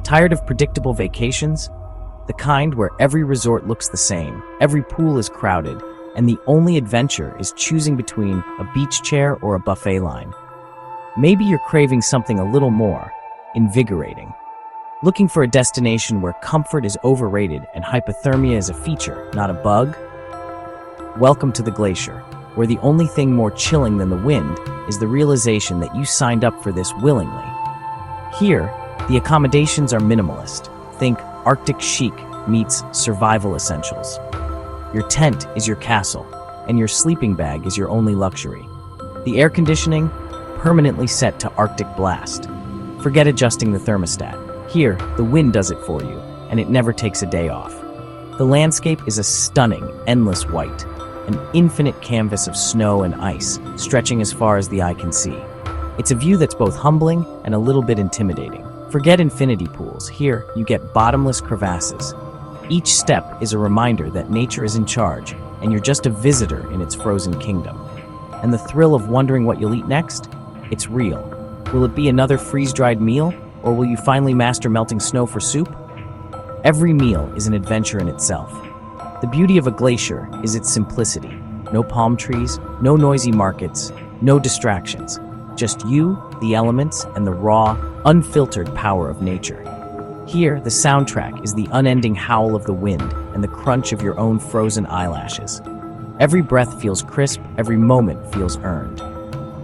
Tired of predictable vacations? The kind where every resort looks the same, every pool is crowded, and the only adventure is choosing between a beach chair or a buffet line. Maybe you're craving something a little more invigorating. Looking for a destination where comfort is overrated and hypothermia is a feature, not a bug? Welcome to the Glacier, where the only thing more chilling than the wind is the realization that you signed up for this willingly. Here, the accommodations are minimalist. Think Arctic chic meets survival essentials. Your tent is your castle, and your sleeping bag is your only luxury. The air conditioning, permanently set to Arctic blast. Forget adjusting the thermostat. Here, the wind does it for you, and it never takes a day off. The landscape is a stunning, endless white, an infinite canvas of snow and ice, stretching as far as the eye can see. It's a view that's both humbling and a little bit intimidating. Forget infinity pools. Here, you get bottomless crevasses. Each step is a reminder that nature is in charge, and you're just a visitor in its frozen kingdom. And the thrill of wondering what you'll eat next? It's real. Will it be another freeze-dried meal, or will you finally master melting snow for soup? Every meal is an adventure in itself. The beauty of a glacier is its simplicity. No palm trees, no noisy markets, no distractions. Just you, the elements, and the raw, unfiltered power of nature. Here, the soundtrack is the unending howl of the wind and the crunch of your own frozen eyelashes. Every breath feels crisp, every moment feels earned.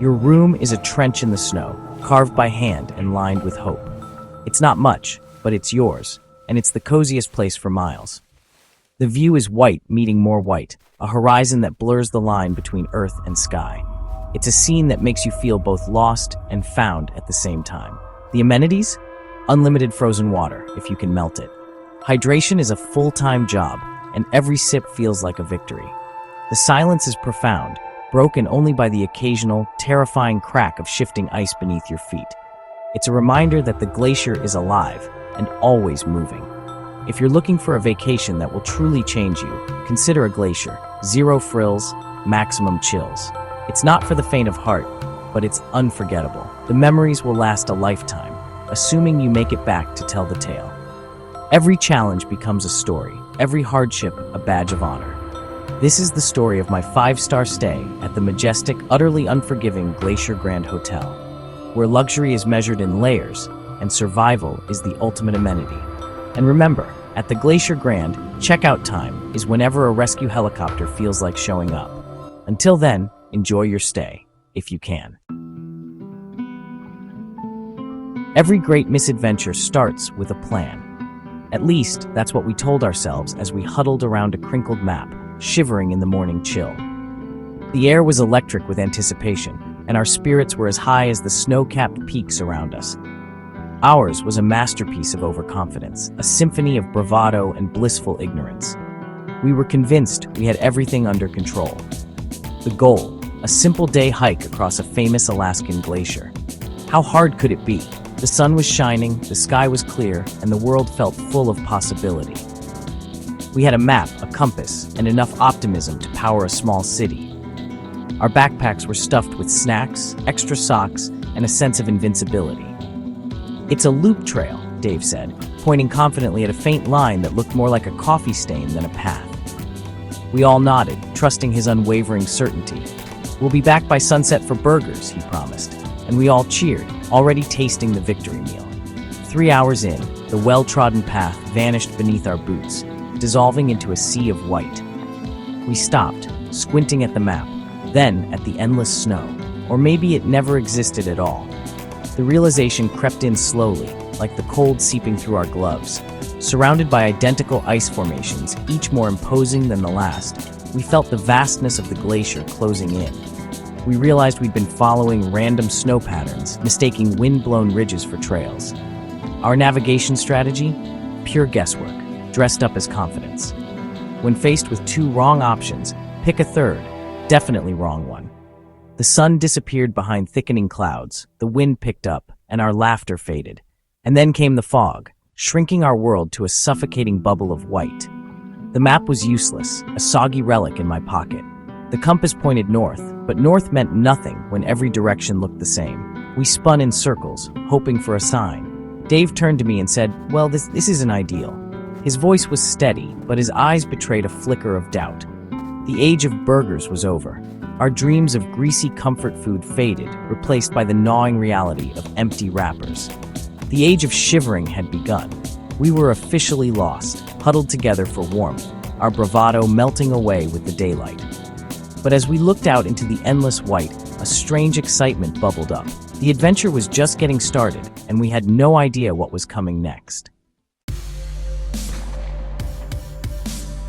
Your room is a trench in the snow, carved by hand and lined with hope. It's not much, but it's yours, and it's the coziest place for miles. The view is white meeting more white, a horizon that blurs the line between earth and sky. It's a scene that makes you feel both lost and found at the same time. The amenities? Unlimited frozen water, if you can melt it. Hydration is a full-time job, and every sip feels like a victory. The silence is profound, broken only by the occasional, terrifying crack of shifting ice beneath your feet. It's a reminder that the glacier is alive and always moving. If you're looking for a vacation that will truly change you, consider a glacier. Zero frills, maximum chills. It's not for the faint of heart, but it's unforgettable. The memories will last a lifetime, assuming you make it back to tell the tale. Every challenge becomes a story, every hardship a badge of honor. This is the story of my 5-star stay at the majestic, utterly unforgiving Glacier Grand Hotel, where luxury is measured in layers and survival is the ultimate amenity. And remember, at the Glacier Grand, checkout time is whenever a rescue helicopter feels like showing up. Until then, enjoy your stay, if you can. Every great misadventure starts with a plan. At least, that's what we told ourselves as we huddled around a crinkled map, shivering in the morning chill. The air was electric with anticipation, and our spirits were as high as the snow-capped peaks around us. Ours was a masterpiece of overconfidence, a symphony of bravado and blissful ignorance. We were convinced we had everything under control. The goal, a simple day hike across a famous Alaskan glacier. How hard could it be? The sun was shining, the sky was clear, and the world felt full of possibility. We had a map, a compass, and enough optimism to power a small city. Our backpacks were stuffed with snacks, extra socks, and a sense of invincibility. "It's a loop trail," Dave said, pointing confidently at a faint line that looked more like a coffee stain than a path. We all nodded, trusting his unwavering certainty. "We'll be back by sunset for burgers," he promised, and we all cheered, already tasting the victory meal. 3 hours in, the well-trodden path vanished beneath our boots, dissolving into a sea of white. We stopped, squinting at the map, then at the endless snow, or maybe it never existed at all. The realization crept in slowly, like the cold seeping through our gloves. Surrounded by identical ice formations, each more imposing than the last, we felt the vastness of the glacier closing in. We realized we'd been following random snow patterns, mistaking wind-blown ridges for trails. Our navigation strategy? Pure guesswork, dressed up as confidence. When faced with 2 wrong options, pick a third, definitely wrong one. The sun disappeared behind thickening clouds, the wind picked up, and our laughter faded. And then came the fog, shrinking our world to a suffocating bubble of white. The map was useless, a soggy relic in my pocket. The compass pointed north, but north meant nothing when every direction looked the same. We spun in circles, hoping for a sign. Dave turned to me and said, "Well, this isn't ideal." His voice was steady, but his eyes betrayed a flicker of doubt. The age of burgers was over. Our dreams of greasy comfort food faded, replaced by the gnawing reality of empty wrappers. The age of shivering had begun. We were officially lost, huddled together for warmth, our bravado melting away with the daylight. But as we looked out into the endless white, a strange excitement bubbled up. The adventure was just getting started, and we had no idea what was coming next.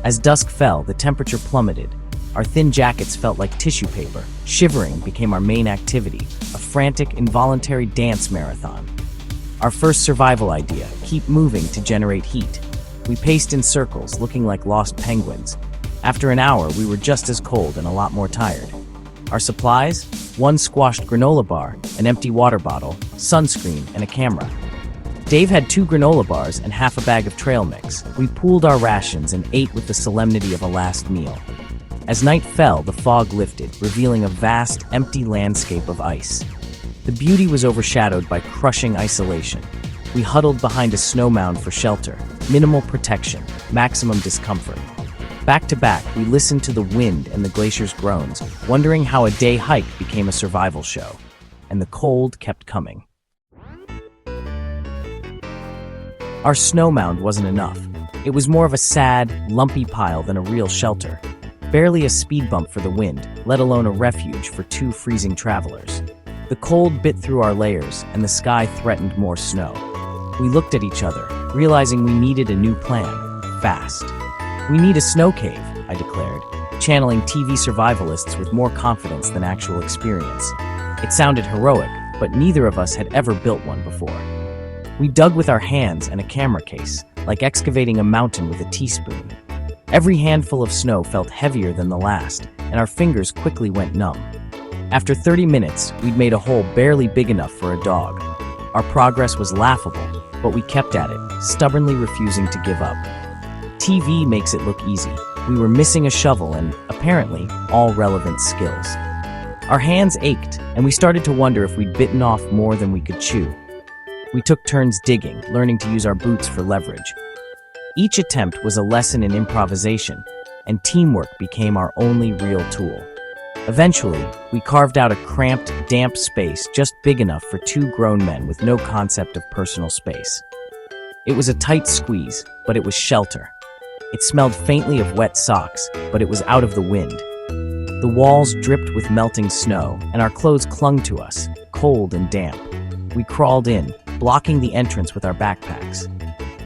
As dusk fell, the temperature plummeted. Our thin jackets felt like tissue paper. Shivering became our main activity, a frantic, involuntary dance marathon. Our first survival idea, keep moving to generate heat. We paced in circles, looking like lost penguins. After an hour, we were just as cold and a lot more tired. Our supplies? One squashed granola bar, an empty water bottle, sunscreen, and a camera. Dave had 2 granola bars and half a bag of trail mix. We pooled our rations and ate with the solemnity of a last meal. As night fell, the fog lifted, revealing a vast, empty landscape of ice. The beauty was overshadowed by crushing isolation. We huddled behind a snow mound for shelter, minimal protection, maximum discomfort. Back to back, we listened to the wind and the glacier's groans, wondering how a day hike became a survival show. And the cold kept coming. Our snow mound wasn't enough. It was more of a sad, lumpy pile than a real shelter. Barely a speed bump for the wind, let alone a refuge for 2 freezing travelers. The cold bit through our layers, and the sky threatened more snow. We looked at each other, realizing we needed a new plan, fast. "We need a snow cave," I declared, channeling TV survivalists with more confidence than actual experience. It sounded heroic, but neither of us had ever built one before. We dug with our hands and a camera case, like excavating a mountain with a teaspoon. Every handful of snow felt heavier than the last, and our fingers quickly went numb. After 30 minutes, we'd made a hole barely big enough for a dog. Our progress was laughable, but we kept at it, stubbornly refusing to give up. TV makes it look easy. We were missing a shovel and, apparently, all relevant skills. Our hands ached, and we started to wonder if we'd bitten off more than we could chew. We took turns digging, learning to use our boots for leverage. Each attempt was a lesson in improvisation, and teamwork became our only real tool. Eventually, we carved out a cramped, damp space just big enough for 2 grown men with no concept of personal space. It was a tight squeeze, but it was shelter. It smelled faintly of wet socks, but it was out of the wind. The walls dripped with melting snow, and our clothes clung to us, cold and damp. We crawled in, blocking the entrance with our backpacks.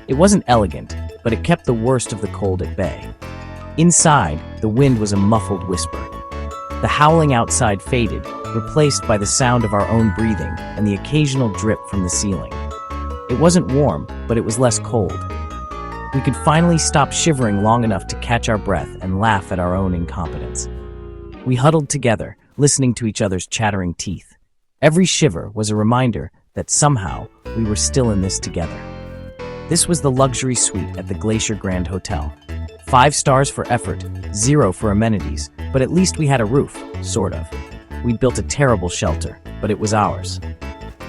It wasn't elegant, but it kept the worst of the cold at bay. Inside, the wind was a muffled whisper. The howling outside faded, replaced by the sound of our own breathing and the occasional drip from the ceiling. It wasn't warm, but it was less cold. We could finally stop shivering long enough to catch our breath and laugh at our own incompetence. We huddled together, listening to each other's chattering teeth. Every shiver was a reminder that somehow we were still in this together. This was the luxury suite at the Glacier Grand Hotel. 5 stars for effort, 0 for amenities, but at least we had a roof, sort of. We'd built a terrible shelter, but it was ours.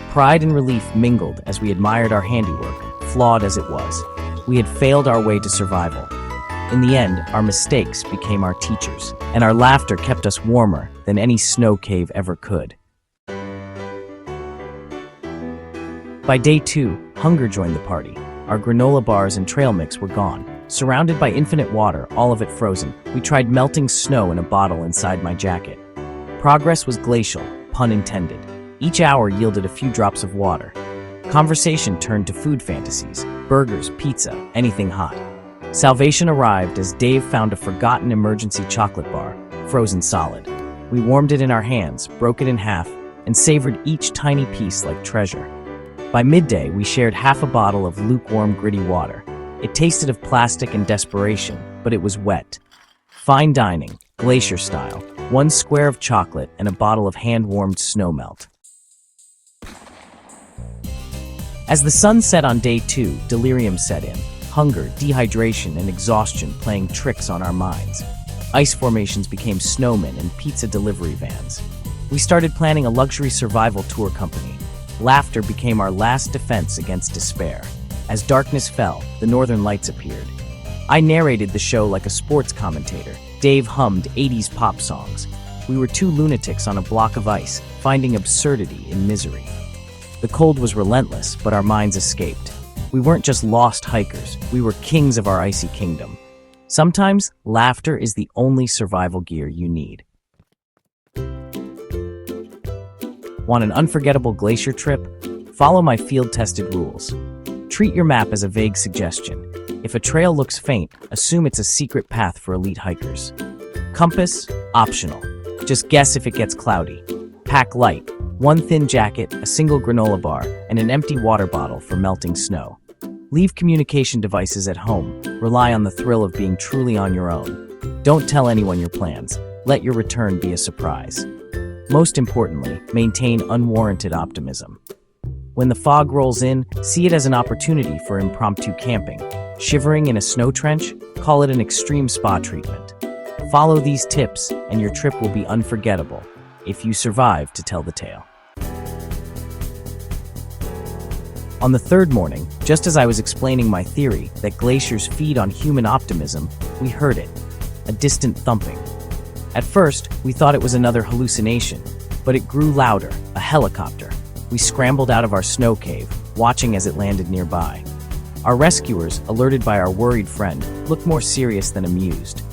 Pride and relief mingled as we admired our handiwork, flawed as it was. We had failed our way to survival. In the end, our mistakes became our teachers, and our laughter kept us warmer than any snow cave ever could. By day 2, hunger joined the party. Our granola bars and trail mix were gone. Surrounded by infinite water, all of it frozen, we tried melting snow in a bottle inside my jacket. Progress was glacial, pun intended. Each hour yielded a few drops of water. Conversation turned to food fantasies, burgers, pizza, anything hot. Salvation arrived as Dave found a forgotten emergency chocolate bar, frozen solid. We warmed it in our hands, broke it in half, and savored each tiny piece like treasure. By midday, we shared half a bottle of lukewarm, gritty water. It tasted of plastic and desperation, but it was wet. Fine dining, Glacier style, 1 square of chocolate and a bottle of hand-warmed snow melt. As the sun set on day 2, delirium set in. Hunger, dehydration, and exhaustion playing tricks on our minds. Ice formations became snowmen and pizza delivery vans. We started planning a luxury survival tour company. laughter became our last defense against despair. As darkness fell, the northern lights appeared. I narrated the show like a sports commentator. Dave hummed 80s pop songs. We were two lunatics on a block of ice, finding absurdity in misery. The cold was relentless, but our minds escaped. We weren't just lost hikers, we were kings of our icy kingdom. Sometimes, laughter is the only survival gear you need. Want an unforgettable glacier trip? Follow my field-tested rules. Treat your map as a vague suggestion. If a trail looks faint, assume it's a secret path for elite hikers. Compass? Optional. Just guess if it gets cloudy. Pack light. One thin jacket, a single granola bar, and an empty water bottle for melting snow. Leave communication devices at home. Rely on the thrill of being truly on your own. Don't tell anyone your plans. Let your return be a surprise. Most importantly, maintain unwarranted optimism. When the fog rolls in, see it as an opportunity for impromptu camping. Shivering in a snow trench? Call it an extreme spa treatment. Follow these tips, and your trip will be unforgettable, if you survive to tell the tale. On the third morning, just as I was explaining my theory that glaciers feed on human optimism, we heard it, a distant thumping. At first, we thought it was another hallucination, but it grew louder, a helicopter. We scrambled out of our snow cave, watching as it landed nearby. Our rescuers, alerted by our worried friend, looked more serious than amused.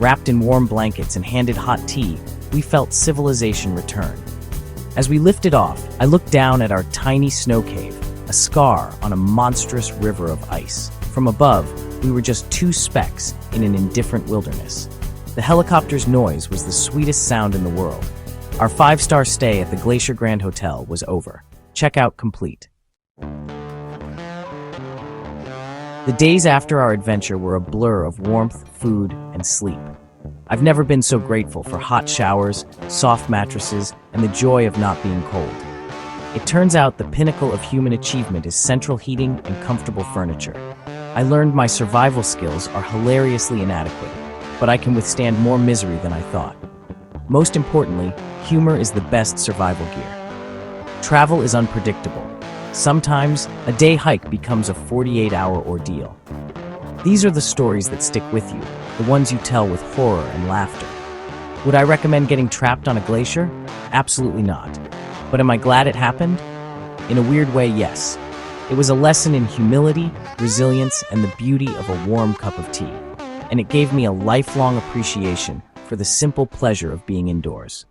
Wrapped in warm blankets and handed hot tea, we felt civilization return. As we lifted off, I looked down at our tiny snow cave, a scar on a monstrous river of ice. From above, we were just two specks in an indifferent wilderness. The helicopter's noise was the sweetest sound in the world. Our 5-star stay at the Glacier Grand Hotel was over. Checkout complete. The days after our adventure were a blur of warmth, food, and sleep. I've never been so grateful for hot showers, soft mattresses, and the joy of not being cold. It turns out the pinnacle of human achievement is central heating and comfortable furniture. I learned my survival skills are hilariously inadequate, but I can withstand more misery than I thought. Most importantly, humor is the best survival gear. Travel is unpredictable. Sometimes, a day hike becomes a 48-hour ordeal. These are the stories that stick with you, the ones you tell with horror and laughter. Would I recommend getting trapped on a glacier? Absolutely not. But am I glad it happened? In a weird way, yes. It was a lesson in humility, resilience, and the beauty of a warm cup of tea. And it gave me a lifelong appreciation for the simple pleasure of being indoors.